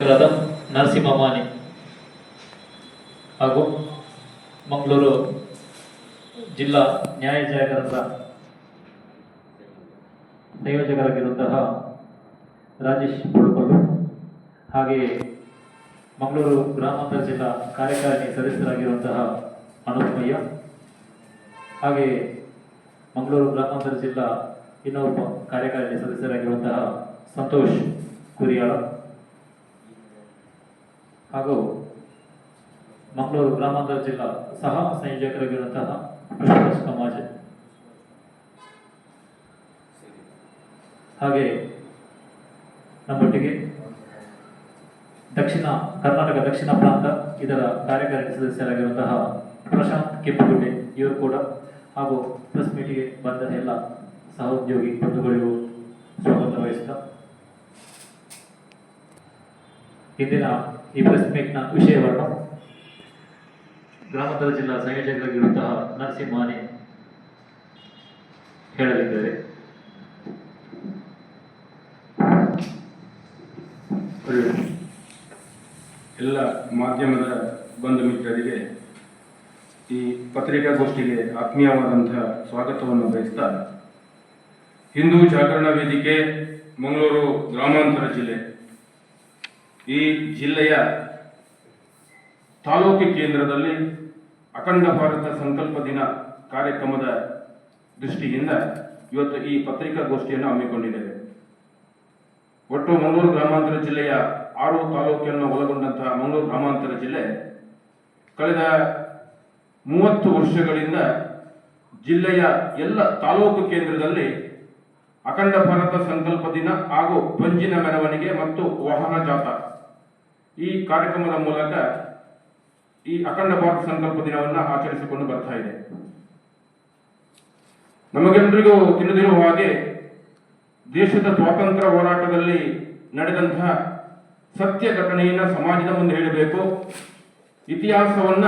ನರಸಿಂಹಮಾನಿ ಹಾಗೂ ಮಂಗಳೂರು ಜಿಲ್ಲಾ ನ್ಯಾಯ ಜಾಗರದ ಸಂಯೋಜಕರಾಗಿರುವಂತಹ ರಾಜೇಶ್ ಪುಳ್ಕೊಲ್ಲು, ಹಾಗೆಯೇ ಮಂಗಳೂರು ಗ್ರಾಮಾಂತರ ಜಿಲ್ಲಾ ಕಾರ್ಯಕಾರಿಣಿ ಸದಸ್ಯರಾಗಿರುವಂತಹ ಅನುಪಮಯ್ಯ, ಹಾಗೆಯೇ ಮಂಗಳೂರು ಗ್ರಾಮಾಂತರ ಜಿಲ್ಲಾ ಇನ್ನೊಬ್ಬ ಕಾರ್ಯಕಾರಿಣಿ ಸದಸ್ಯರಾಗಿರುವಂತಹ ಸಂತೋಷ್ ಕುರಿಯಾಳ, ಹಾಗೂ ಮಂಗಳೂರು ಗ್ರಾಮಾಂತರ ಜಿಲ್ಲಾ ಸಹ ಸಂಯೋಜಕರಾಗಿರುವಂತಹ ಪುಷ್ಪರಾಜ್ ಕಮಾಜೆ, ಹಾಗೆ ನಮ್ಮೊಟ್ಟಿಗೆ ಕರ್ನಾಟಕ ದಕ್ಷಿಣ ಪ್ರಾಂತ ಇದರ ಕಾರ್ಯಕಾರಿಣಿ ಸದಸ್ಯರಾಗಿರುವಂತಹ ಪ್ರಶಾಂತ್ ಕೆಂಪುಗುಡ್ಡೆ ಇವರು ಕೂಡ, ಹಾಗೂ ಪ್ರೆಸ್ ಮೀಟಿಗೆ ಬಂದ ಎಲ್ಲ ಸಹೋದ್ಯೋಗಿ ಬಂಧುಗಳಿಗೂ ಸ್ವಾಗತ ವಹಿಸುತ್ತಾ, ಇಂದಿನ ಈ ಪ್ರೆಸ್ ಮೀಟ್ನ ವಿಷಯವನ್ನು ಗ್ರಾಮಾಂತರ ಜಿಲ್ಲಾ ಸಂಯೋಜಕರಾಗಿರುವಂತಹ ನರಸಿಂಹಮಾನಿ ಹೇಳಲಿದ್ದಾರೆ. ಎಲ್ಲ ಮಾಧ್ಯಮದ ಬಂಧು ಮಿತ್ರರಿಗೆ ಈ ಪತ್ರಿಕಾಗೋಷ್ಠಿಗೆ ಆತ್ಮೀಯವಾದಂತಹ ಸ್ವಾಗತವನ್ನು ಬಯಸ್ತಾ, ಹಿಂದೂ ಜಾಗರಣ ವೇದಿಕೆ ಮಂಗಳೂರು ಗ್ರಾಮಾಂತರ ಜಿಲ್ಲೆ, ಈ ಜಿಲ್ಲೆಯ ತಾಲೂಕು ಕೇಂದ್ರದಲ್ಲಿ ಅಖಂಡ ಭಾರತ ಸಂಕಲ್ಪ ದಿನ ಕಾರ್ಯಕ್ರಮದ ದೃಷ್ಟಿಯಿಂದ ಇವತ್ತು ಈ ಪತ್ರಿಕಾಗೋಷ್ಠಿಯನ್ನು ಹಮ್ಮಿಕೊಂಡಿದ್ದೇವೆ. ಒಟ್ಟು ಮಂಗಳೂರು ಗ್ರಾಮಾಂತರ ಜಿಲ್ಲೆಯ 6 ತಾಲೂಕನ್ನು ಒಳಗೊಂಡಂತಹ ಮಂಗಳೂರು ಗ್ರಾಮಾಂತರ ಜಿಲ್ಲೆ ಕಳೆದ 30 ವರ್ಷಗಳಿಂದ ಜಿಲ್ಲೆಯ ಎಲ್ಲ ತಾಲೂಕು ಕೇಂದ್ರದಲ್ಲಿ ಅಖಂಡ ಭಾರತ ಸಂಕಲ್ಪ ದಿನ ಹಾಗೂ ಪಂಜಿನ ಮೆರವಣಿಗೆ ಮತ್ತು ವಾಹನ ಜಾಥಾ ಈ ಕಾರ್ಯಕ್ರಮದ ಮೂಲಕ ಈ ಅಖಂಡ ಭಾರತ ಸಂಕಲ್ಪ ದಿನವನ್ನು ಆಚರಿಸಿಕೊಂಡು ಬರ್ತಾ ಇದೆ. ನಮಗೆಲ್ಲರಿಗೂ ತಿಳಿದಿರುವ ಹಾಗೆ ದೇಶದ ಸ್ವಾತಂತ್ರ್ಯ ಹೋರಾಟದಲ್ಲಿ ನಡೆದಂತಹ ಸತ್ಯ ಘಟನೆಯನ್ನು ಸಮಾಜದ ಮುಂದೆ ಹೇಳಬೇಕು, ಇತಿಹಾಸವನ್ನ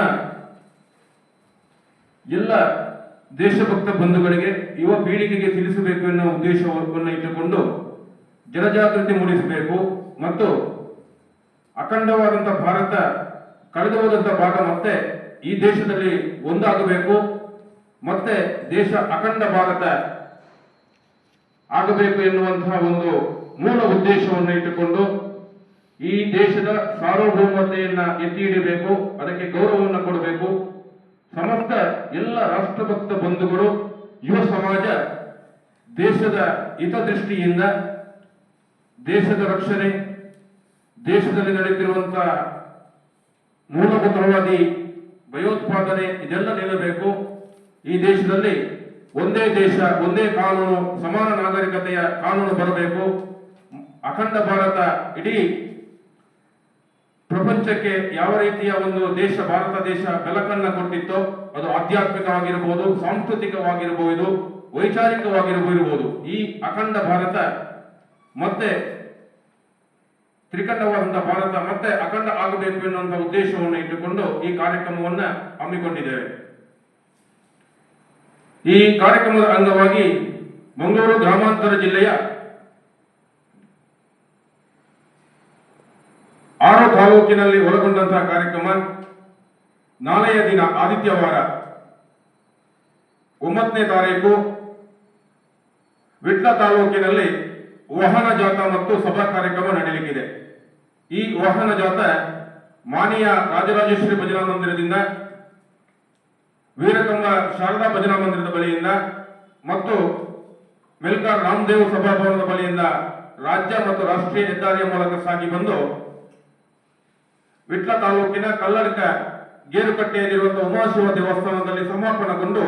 ಎಲ್ಲ ದೇಶಭಕ್ತ ಬಂಧುಗಳಿಗೆ, ಯುವ ಪೀಳಿಗೆಗೆ ತಿಳಿಸಬೇಕು ಎನ್ನುವ ಉದ್ದೇಶವನ್ನು ಇಟ್ಟುಕೊಂಡು ಜನಜಾಗೃತಿ ಮೂಡಿಸಬೇಕು ಮತ್ತು ಅಖಂಡವಾದಂತಹ ಭಾರತ ಕಳೆದು ಹೋದಂತಹ ಭಾಗ ಮತ್ತೆ ಈ ದೇಶದಲ್ಲಿ ಒಂದಾಗಬೇಕು, ಮತ್ತೆ ದೇಶ ಅಖಂಡ ಭಾರತ ಆಗಬೇಕು ಎನ್ನುವಂತಹ ಒಂದು ಮೂಲ ಉದ್ದೇಶವನ್ನು ಇಟ್ಟುಕೊಂಡು ಈ ದೇಶದ ಸಾರ್ವಭೌಮತೆಯನ್ನ ಎತ್ತಿ ಹಿಡಿಯಬೇಕು, ಅದಕ್ಕೆ ಗೌರವವನ್ನು ಕೊಡಬೇಕು. ಸಮಸ್ತ ಎಲ್ಲ ರಾಷ್ಟ್ರಭಕ್ತ ಬಂಧುಗಳು, ಯುವ ಸಮಾಜ ದೇಶದ ಹಿತದೃಷ್ಟಿಯಿಂದ ದೇಶದ ರಕ್ಷಣೆ, ದೇಶದಲ್ಲಿ ನಡೆಯುತ್ತಿರುವಂತಹ ಮೂಲಭೂತವಾದಿ ಭಯೋತ್ಪಾದನೆ ಇದೆಲ್ಲ ನಿಲ್ಲಬೇಕು. ಈ ದೇಶದಲ್ಲಿ ಒಂದೇ ದೇಶ, ಒಂದೇ ಕಾನೂನು, ಸಮಾನ ನಾಗರಿಕತೆಯ ಕಾನೂನು ಬರಬೇಕು. ಅಖಂಡ ಭಾರತ ಇಡೀ ಪ್ರಪಂಚಕ್ಕೆ ಯಾವ ರೀತಿಯ ಒಂದು ದೇಶ ಭಾರತ ದೇಶ ಬೆಳಕನ್ನ ಕೊಟ್ಟಿತ್ತೋ, ಅದು ಆಧ್ಯಾತ್ಮಿಕವಾಗಿರಬಹುದು, ಸಾಂಸ್ಕೃತಿಕವಾಗಿರಬಹುದು, ವೈಚಾರಿಕವಾಗಿರಬಹುದು, ಈ ಅಖಂಡ ಭಾರತ ಮತ್ತೆ ತ್ರಿಖಂಡವಾದಂತಹ ಭಾರತ ಮತ್ತೆ ಅಖಂಡ ಆಗಬೇಕು ಎನ್ನುವಂತಹ ಉದ್ದೇಶವನ್ನು ಇಟ್ಟುಕೊಂಡು ಈ ಕಾರ್ಯಕ್ರಮವನ್ನ ಹಮ್ಮಿಕೊಂಡಿದ್ದೇವೆ. ಈ ಕಾರ್ಯಕ್ರಮದ ಅಂಗವಾಗಿ ಮಂಗಳೂರು ಗ್ರಾಮಾಂತರ ಜಿಲ್ಲೆಯ 6 ತಾಲೂಕಿನಲ್ಲಿ ಒಳಗೊಂಡಂತಹ ಕಾರ್ಯಕ್ರಮ ನಾಳೆಯ ದಿನ ಆದಿತ್ಯವಾರ 9ನೇ ತಾರೀಕು ವಿಟ್ಲ ತಾಲೂಕಿನಲ್ಲಿ ವಾಹನ ಜಾಥಾ ಮತ್ತು ಸಭಾ ಕಾರ್ಯಕ್ರಮ ನಡೆಯಲಿಕ್ಕಿದೆ. ಈ ವಾಹನ ಜಾಥಾ ಮಾನಿಯ ರಾಜರಾಜೇಶ್ವರಿ ಭಜನಾ ಮಂದಿರದಿಂದ, ವೀರಕಂಬ ಶಾರದಾ ಭಜನಾ ಮಂದಿರದ ಬಳಿಯಿಂದ ಮತ್ತು ಮೆಲ್ಕಾರ್ ರಾಮದೇವ್ ಸಭಾಭವನದ ಬಳಿಯಿಂದ ರಾಜ್ಯ ಮತ್ತು ರಾಷ್ಟ್ರೀಯ ಹೆದ್ದಾರಿಯ ಮೂಲಕ ಸಾಗಿ ಬಂದು ವಿಟ್ಲ ತಾಲೂಕಿನ ಕಲ್ಲಡ್ಕ ಗೇರುಕಟ್ಟೆಯಲ್ಲಿರುವಂತಹ ಉಮಾಶಿವ ದೇವಸ್ಥಾನದಲ್ಲಿ ಸಮಾಪನಗೊಂಡು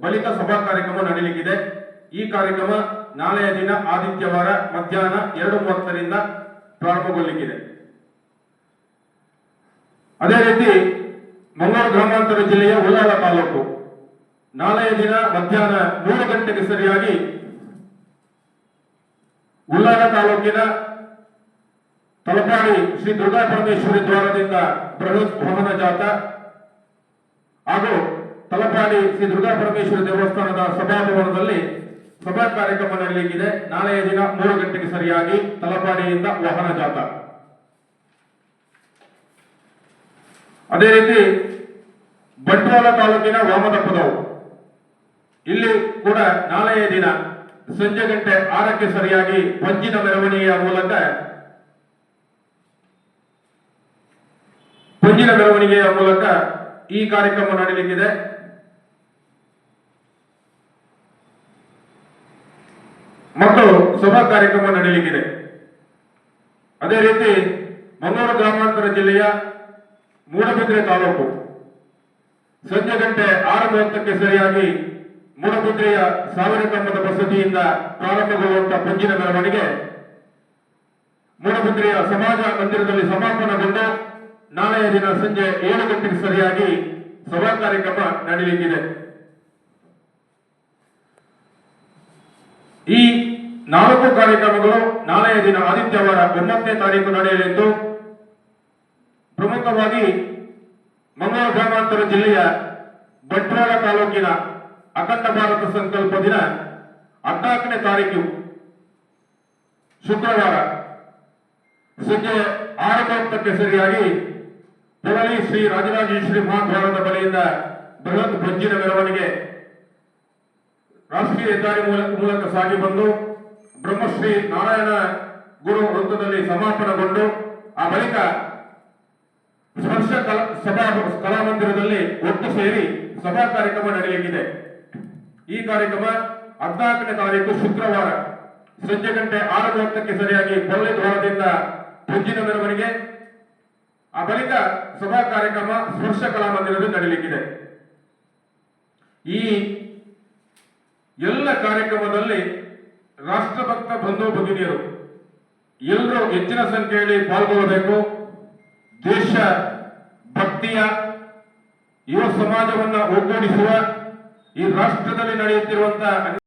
ಬಳಿಕ ಸಭಾ ಕಾರ್ಯಕ್ರಮ ನಡೆಯಲಿಕ್ಕಿದೆ. ಈ ಕಾರ್ಯಕ್ರಮ ನಾಳೆಯ ದಿನ ಆದಿತ್ಯವಾರ ಮಧ್ಯಾಹ್ನ 2:30ರಿಂದ ಪ್ರಾರಂಭಗೊಳ್ಳಲಿಕ್ಕಿದೆ. ಅದೇ ರೀತಿ ಮಂಗಳೂರು ಗ್ರಾಮಾಂತರ ಜಿಲ್ಲೆಯ ಉಳ್ಳಾಲ ತಾಲೂಕು ನಾಳೆಯ ದಿನ ಮಧ್ಯಾಹ್ನ 3 ಗಂಟೆಗೆ ಸರಿಯಾಗಿ ಉಳ್ಳಾಲ ತಾಲೂಕಿನ ತಲಪಾಡಿ ಶ್ರೀ ದುರ್ಗಾ ಪರಮೇಶ್ವರಿ ದ್ವಾರದಿಂದ ಬೃಹತ್ ವಾಹನ ಜಾಥಾ ಹಾಗೂ ತಲಪಾಡಿ ಶ್ರೀ ದುರ್ಗಾ ಪರಮೇಶ್ವರಿ ದೇವಸ್ಥಾನದ ಸಭಾಭವನದಲ್ಲಿ ಸಭಾ ಕಾರ್ಯಕ್ರಮ ನಡೆಯಲಿಕ್ಕಿದೆ. ನಾಳೆಯ ದಿನ 3 ಗಂಟೆಗೆ ಸರಿಯಾಗಿ ತಲಪಾಡಿಯಿಂದ ವಾಹನ ಜಾಥಾ. ಅದೇ ರೀತಿ ಬಂಟ್ವಾಳ ತಾಲೂಕಿನ ವಾಮದಪ್ಪದವು ಇಲ್ಲಿ ಕೂಡ ನಾಳೆಯ ದಿನ ಸಂಜೆ ಗಂಟೆ 6ಕ್ಕೆ ಸರಿಯಾಗಿ ಪಂಜಿನ ಮೆರವಣಿಗೆಯ ಮೂಲಕ ಈ ಕಾರ್ಯಕ್ರಮ ನಡೆಯಲಿಕ್ಕಿದೆ. ಮತ್ತು ಸಭಾ ಕಾರ್ಯಕ್ರಮ ನಡೆಯಲಿಕ್ಕಿದೆ. ಅದೇ ರೀತಿ ಮಂಗಳೂರು ಗ್ರಾಮಾಂತರ ಜಿಲ್ಲೆಯ ಮೂಡಬಿದ್ರೆ ತಾಲೂಕು ಸಂಜೆ ಗಂಟೆ 6:30ಕ್ಕೆ ಸರಿಯಾಗಿ ಮೂಡಬಿದ್ರೆಯ ಸಾವಿರ ಕಂಬದ ಬಸದಿಯಿಂದ ಪ್ರಾರಂಭಗೊಳ್ಳುವಂತಹ ಪಂಜಿನ ಮೆರವಣಿಗೆ ಮೂಡಬಿದ್ರೆಯ ಸಮಾಜ ಮಂದಿರದಲ್ಲಿ ಸಮಾಪನಗೊಂಡು ನಾಳೆಯ ದಿನ ಸಂಜೆ 7 ಗಂಟೆಗೆ ಸರಿಯಾಗಿ ಸಭಾ ಕಾರ್ಯಕ್ರಮ ನಡೆಯಲಿಕ್ಕಿದೆ. ಈ 4 ಕಾರ್ಯಕ್ರಮಗಳು ನಾಳೆಯ ದಿನ ಆದಿತ್ಯವಾರ 9ನೇ ತಾರೀಕು ನಡೆಯಲಿದ್ದು, ಪ್ರಮುಖವಾಗಿ ಮಂಗಳೂರು ಗ್ರಾಮಾಂತರ ಜಿಲ್ಲೆಯ ಬಂಟ್ವಾಳ ತಾಲೂಕಿನ ಅಖಂಡ ಭಾರತ ಸಂಕಲ್ಪ ದಿನ 14ನೇ ತಾರೀಕು ಶುಕ್ರವಾರ ಸಂಜೆ 6:30ಕ್ಕೆ ಸರಿಯಾಗಿ ಪೊಳಲಿ ಶ್ರೀ ರಾಜರಾಜೇಶ್ವರಿ ಮಹಾದ್ವಾರದ ಬಳಿಯಿಂದ ಬೃಹತ್ ಪಂಜಿನ ಮೆರವಣಿಗೆ ರಾಷ್ಟ್ರೀಯ ಹೆದ್ದಾರಿ ಮೂಲಕ ಸಾಗಿ ಬಂದು ಬ್ರಹ್ಮಶ್ರೀ ನಾರಾಯಣ ಗುರು ವೃತ್ತದಲ್ಲಿ ಸಮಾಪನಗೊಂಡು ಆ ಬಳಿಕ ಸ್ಪರ್ಶ ಕಲಾಮಂದಿರದಲ್ಲಿ ಒಟ್ಟು ಸೇರಿ ಸಭಾ ಕಾರ್ಯಕ್ರಮ ನಡೆಯಲಿದೆ. ಈ ಕಾರ್ಯಕ್ರಮ 14ನೇ ತಾರೀಕು ಶುಕ್ರವಾರ ಸಂಜೆ ಗಂಟೆ 6:30ಕ್ಕೆ ಸರಿಯಾಗಿ ಪೊಳ್ಳೆ ದ್ವಾರದಿಂದ ಪಂಜಿನ ಮೆರವಣಿಗೆ, ಆ ಬಳಿಕ ಸಭಾ ಕಾರ್ಯಕ್ರಮ ಸ್ಪರ್ಶ ಕಲಾಮಂದಿರದಲ್ಲಿ ನಡೆಯಲಿದೆ. ಈ ಎಲ್ಲ ಕಾರ್ಯಕ್ರಮದಲ್ಲಿ ರಾಷ್ಟ್ರಭಕ್ತ ಬಂಧು ಭಗಿನಿಯರು ಎಲ್ಲರೂ ಹೆಚ್ಚಿನ ಸಂಖ್ಯೆಯಲ್ಲಿ ಪಾಲ್ಗೊಳ್ಳಬೇಕು. ದೇಶ ಭಕ್ತಿಯ ಯುವ ಸಮಾಜವನ್ನು ಒಗ್ಗೂಡಿಸುವ ಈ ರಾಷ್ಟ್ರದಲ್ಲಿ ನಡೆಯುತ್ತಿರುವಂತಹ